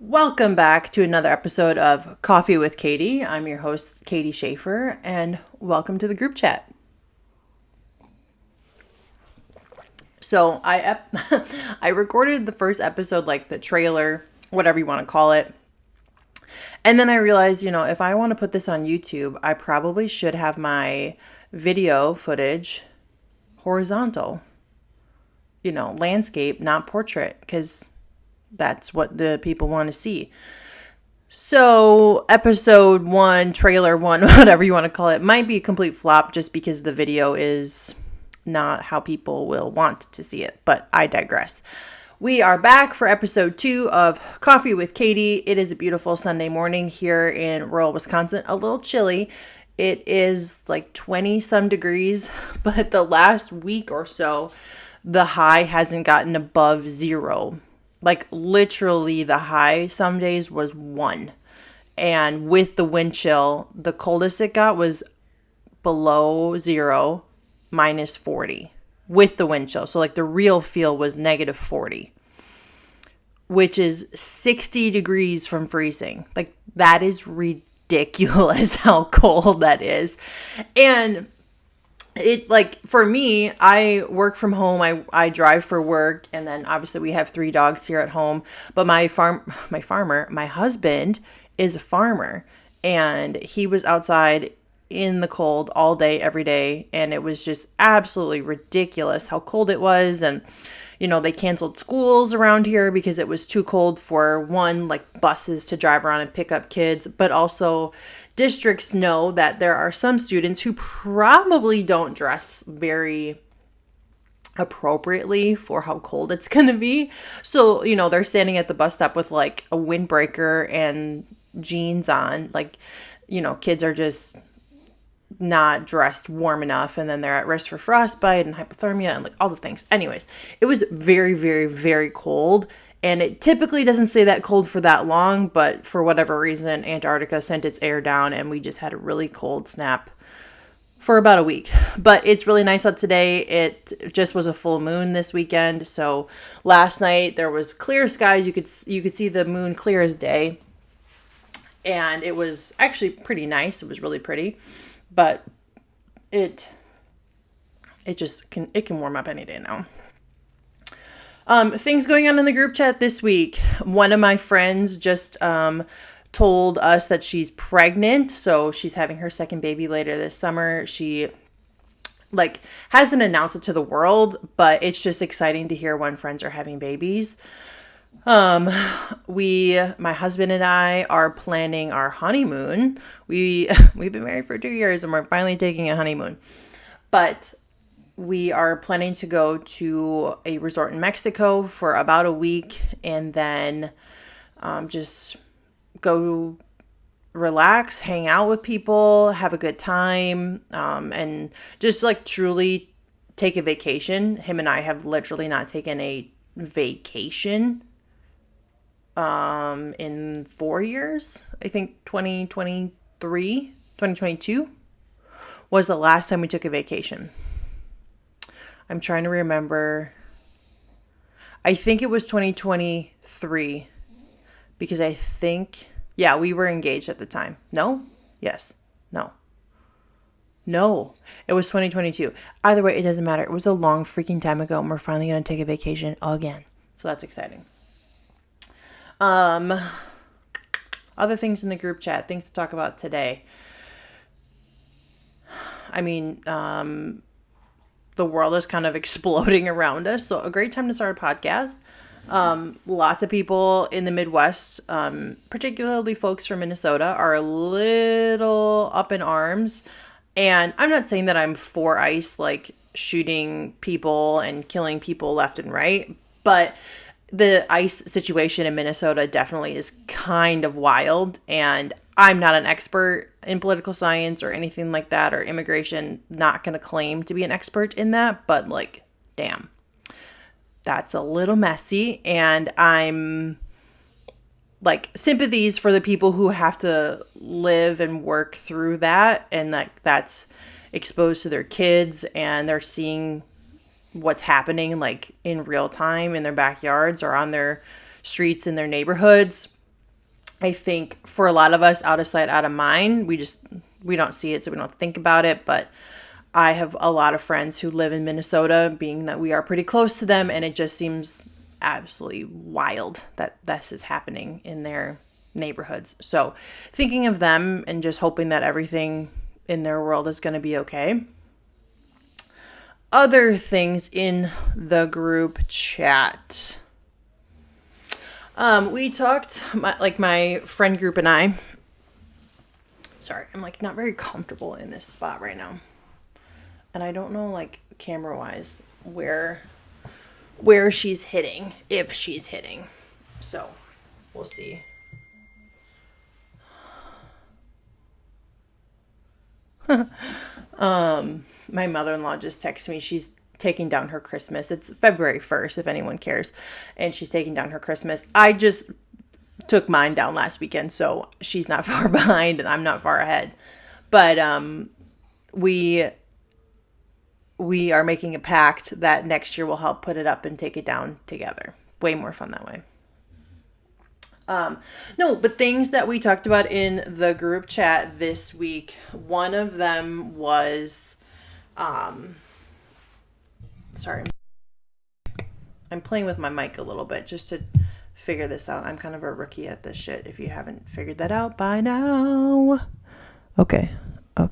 Welcome back to another episode of Coffee with Katie. I'm your host, Katie Schaefer, and welcome to the group chat. So I recorded the first episode, like the trailer, whatever you want to call it. And then I realized, if I want to put this on YouTube, I probably should have my video footage horizontal, landscape, not portrait, because that's what the people want to see. So, episode one, trailer one, whatever you want to call it, might be a complete flop just because the video is not how people will want to see it. But I digress. We are back for episode 2 of Coffee with Katie. It is a beautiful Sunday morning here in rural Wisconsin. A little chilly. It is like 20 some degrees, but the last week or so, the high hasn't gotten above 0. Like literally the high some days was 1. And with the wind chill, the coldest it got was below 0, minus 40 with the wind chill. So like the real feel was negative 40, which is 60 degrees from freezing. Like that is ridiculous how cold that is. And it, like, for me, I work from home. I drive for work, and then obviously we have 3 dogs here at home. But my husband is a farmer, and he was outside in the cold all day, every day, and it was just absolutely ridiculous how cold it was. And they canceled schools around here because it was too cold for one, like buses to drive around and pick up kids, but also districts know that there are some students who probably don't dress very appropriately for how cold it's going to be. So, they're standing at the bus stop with like a windbreaker and jeans on. Like, kids are just not dressed warm enough, and then they're at risk for frostbite and hypothermia and like all the things. Anyways, it was very, very, very cold. And it typically doesn't stay that cold for that long, but for whatever reason, Antarctica sent its air down and we just had a really cold snap for about a week. But it's really nice out today. It just was a full moon this weekend. So last night there was clear skies. You could see the moon clear as day. And it was actually pretty nice. It was really pretty. But it can warm up any day now. Things going on in the group chat this week. One of my friends just told us that she's pregnant, so she's having her second baby later this summer. She hasn't announced it to the world, but it's just exciting to hear when friends are having babies. My husband and I are planning our honeymoon. We've been married for 2 years and we're finally taking a honeymoon. But we are planning to go to a resort in Mexico for about a week and then just go relax, hang out with people, have a good time, and just like truly take a vacation. Him and I have literally not taken a vacation in 4 years. I think 2022 was the last time we took a vacation. I'm trying to remember. I think it was 2023 because I think, we were engaged at the time. No? Yes. No. No. It was 2022. Either way, it doesn't matter. It was a long freaking time ago and we're finally going to take a vacation again. So that's exciting. Other things in the group chat, things to talk about today. I mean, the world is kind of exploding around us. So a great time to start a podcast. Lots of people in the Midwest, particularly folks from Minnesota, are a little up in arms. And I'm not saying that I'm for ICE, like shooting people and killing people left and right, but the ICE situation in Minnesota definitely is kind of wild. And I'm not an expert in political science or anything like that, or immigration, not going to claim to be an expert in that, but like, damn, that's a little messy. And I'm like sympathies for the people who have to live and work through that. And that's exposed to their kids and they're seeing what's happening like in real time in their backyards or on their streets in their neighborhoods. I think for a lot of us, out of sight, out of mind, we don't see it, so we don't think about it. But I have a lot of friends who live in Minnesota, being that we are pretty close to them, and it just seems absolutely wild that this is happening in their neighborhoods. So thinking of them and just hoping that everything in their world is going to be okay. Other things in the group chat. We talked, my friend group and I. Sorry, I'm like not very comfortable in this spot right now. And I don't know, like, camera-wise, where she's hitting, if she's hitting. So, we'll see. My mother-in-law just texted me. She's taking down her Christmas. It's February 1st, if anyone cares. And she's taking down her Christmas. I just took mine down last weekend, so she's not far behind and I'm not far ahead. But we are making a pact that next year we'll help put it up and take it down together. Way more fun that way. No, but things that we talked about in the group chat this week, one of them was, sorry, I'm playing with my mic a little bit just to figure this out. I'm kind of a rookie at this shit if you haven't figured that out by now. Okay,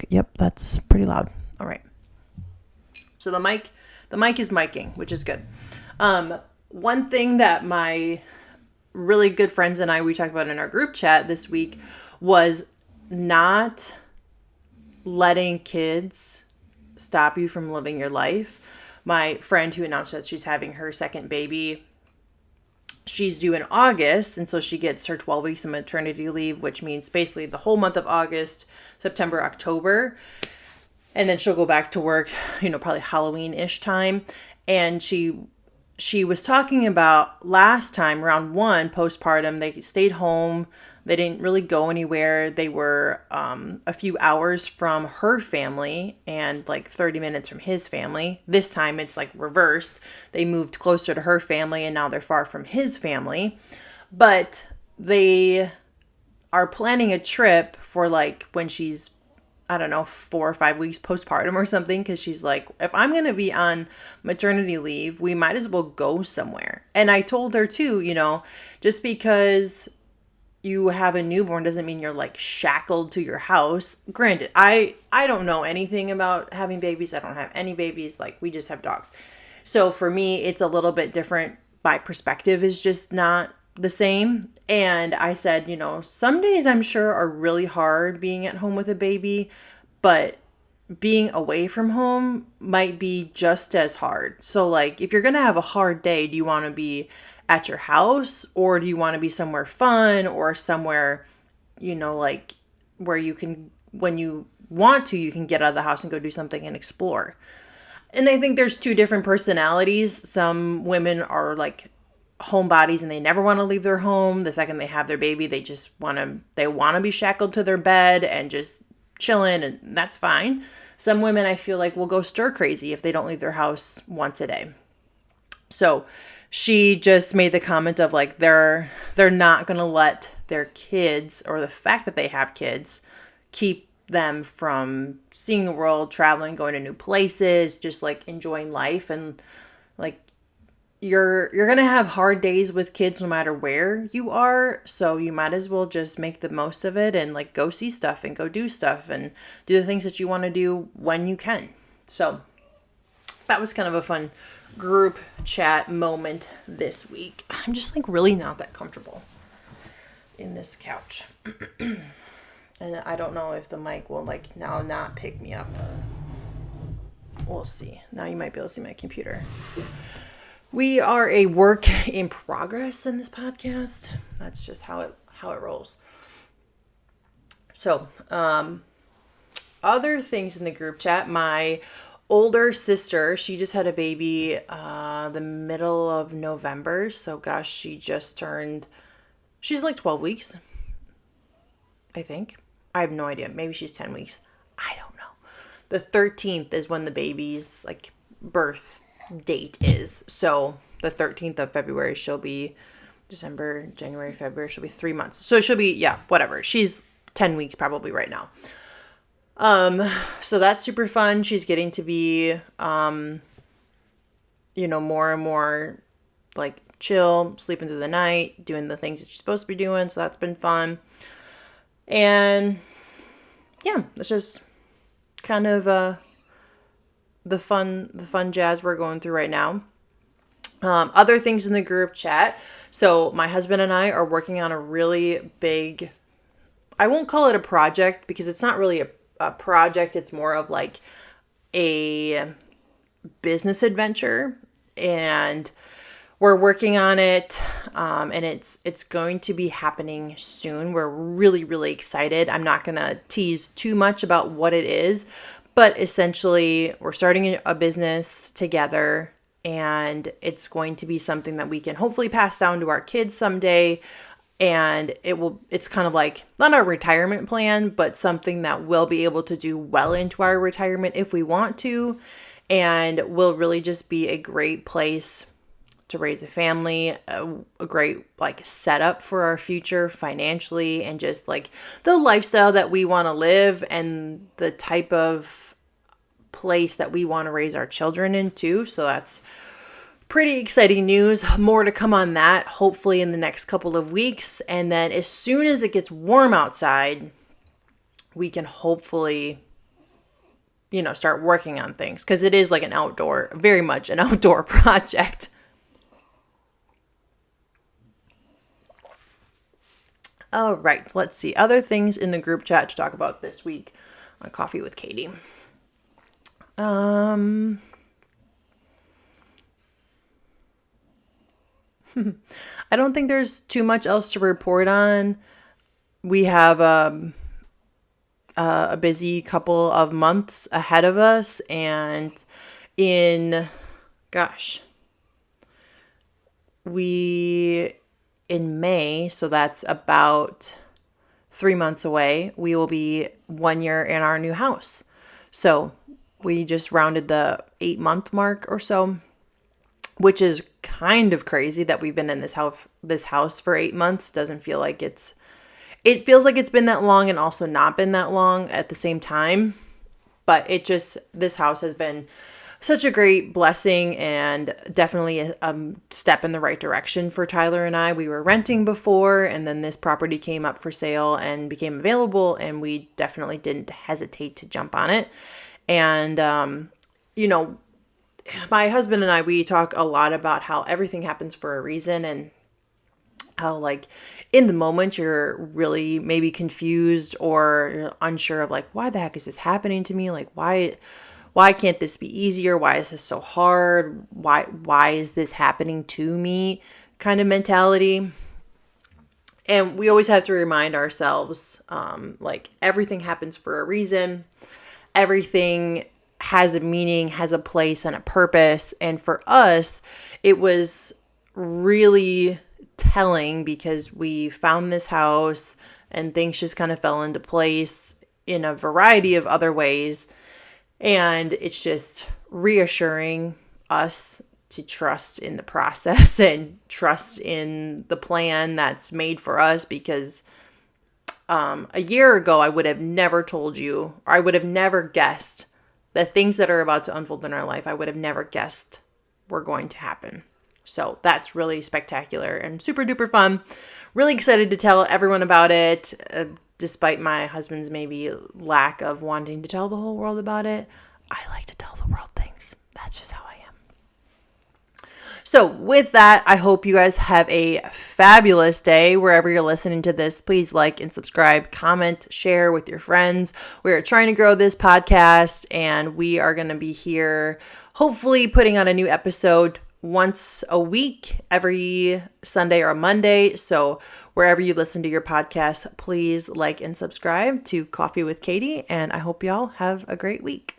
yep, that's pretty loud. All right. So the mic is miking, which is good. One thing that my really good friends and we talked about in our group chat this week was not letting kids stop you from living your life. My friend who announced that she's having her second baby, she's due in August, and so she gets her 12 weeks of maternity leave, which means basically the whole month of August, September, October. And then she'll go back to work, probably Halloween-ish time. And she was talking about last time, round 1, postpartum, they stayed home. They didn't really go anywhere. They were a few hours from her family and like 30 minutes from his family. This time it's like reversed. They moved closer to her family and now they're far from his family. But they are planning a trip for like when she's, I don't know, 4 or 5 weeks postpartum or something. Cause she's like, if I'm going to be on maternity leave, we might as well go somewhere. And I told her too, just because you have a newborn doesn't mean you're like shackled to your house. Granted, I don't know anything about having babies. I don't have any babies. Like we just have dogs. So for me, it's a little bit different. My perspective is just not the same. And I said, some days I'm sure are really hard being at home with a baby, but being away from home might be just as hard. So like, if you're going to have a hard day, do you want to be at your house or do you want to be somewhere fun or somewhere, like where you can, when you want to, you can get out of the house and go do something and explore. And I think there's 2 different personalities. Some women are like homebodies and they never want to leave their home. The second they have their baby, they want to be shackled to their bed and just chilling, and that's fine. Some women I feel like will go stir crazy if they don't leave their house once a day. So she just made the comment of like they're not going to let their kids or the fact that they have kids keep them from seeing the world, traveling, going to new places, just like enjoying life. And like you're going to have hard days with kids no matter where you are. So you might as well just make the most of it and like go see stuff and go do stuff and do the things that you want to do when you can. So that was kind of a fun group chat moment this week. I'm just like really not that comfortable in this couch. And I don't know if the mic will like now not pick me up. We'll see. Now you might be able to see my computer. We are a work in progress in this podcast. That's just how it rolls. So, other things in the group chat, my older sister, she just had a baby the middle of November. So gosh, she's like 12 weeks, I think. I have no idea. Maybe she's 10 weeks. I don't know. The 13th is when the baby's like birth date is. So the 13th of February, she'll be December, January, February. She'll be 3 months. So she'll be, yeah, whatever. She's 10 weeks probably right now. So that's super fun. She's getting to be, more and more like chill, sleeping through the night, doing the things that she's supposed to be doing. So that's been fun. And yeah, it's just kind of, the fun jazz we're going through right now. Other things in the group chat. So my husband and I are working on a really big, I won't call it a project because it's not really a project. It's more of like a business adventure, and we're working on it. And it's going to be happening soon. We're really, really excited. I'm not going to tease too much about what it is, but essentially we're starting a business together, and it's going to be something that we can hopefully pass down to our kids someday. And it's kind of like not a retirement plan, but something that we'll be able to do well into our retirement if we want to. And will really just be a great place to raise a family, a great like setup for our future financially, and just like the lifestyle that we want to live and the type of place that we want to raise our children into. So that's pretty exciting news. More to come on that, hopefully in the next couple of weeks. And then as soon as it gets warm outside, we can hopefully, start working on things, because it is like very much an outdoor project. All right, let's see. Other things in the group chat to talk about this week on Coffee with Katie. I don't think there's too much else to report on. We have a busy couple of months ahead of us, and in May, so that's about 3 months away, we will be 1 year in our new house. So we just rounded the 8-month mark or so, which is kind of crazy that we've been in this house for 8 months. Doesn't feel like it feels like it's been that long and also not been that long at the same time. But this house has been such a great blessing, and definitely a step in the right direction for Tyler and I. We were renting before, and then this property came up for sale and became available, and we definitely didn't hesitate to jump on it. And, my husband and I, we talk a lot about how everything happens for a reason, and how like in the moment you're really maybe confused or unsure of like, why the heck is this happening to me? Like, why can't this be easier? Why is this so hard? Why is this happening to me? Kind of mentality. And we always have to remind ourselves, like everything happens for a reason. Everything has a meaning, has a place and a purpose. And for us, it was really telling because we found this house and things just kind of fell into place in a variety of other ways. And it's just reassuring us to trust in the process and trust in the plan that's made for us, because a year ago, I would have never told you, or I would have never guessed the things that are about to unfold in our life. I would have never guessed were going to happen. So that's really spectacular and super duper fun. Really excited to tell everyone about it. Despite my husband's maybe lack of wanting to tell the whole world about it, I like to tell the world things. That's just how I am. So with that, I hope you guys have a fabulous day wherever you're listening to this. Please like and subscribe, comment, share with your friends. We are trying to grow this podcast, and we are going to be here hopefully putting on a new episode once a week, every Sunday or Monday. So wherever you listen to your podcast, please like and subscribe to Coffee with Katie, and I hope y'all have a great week.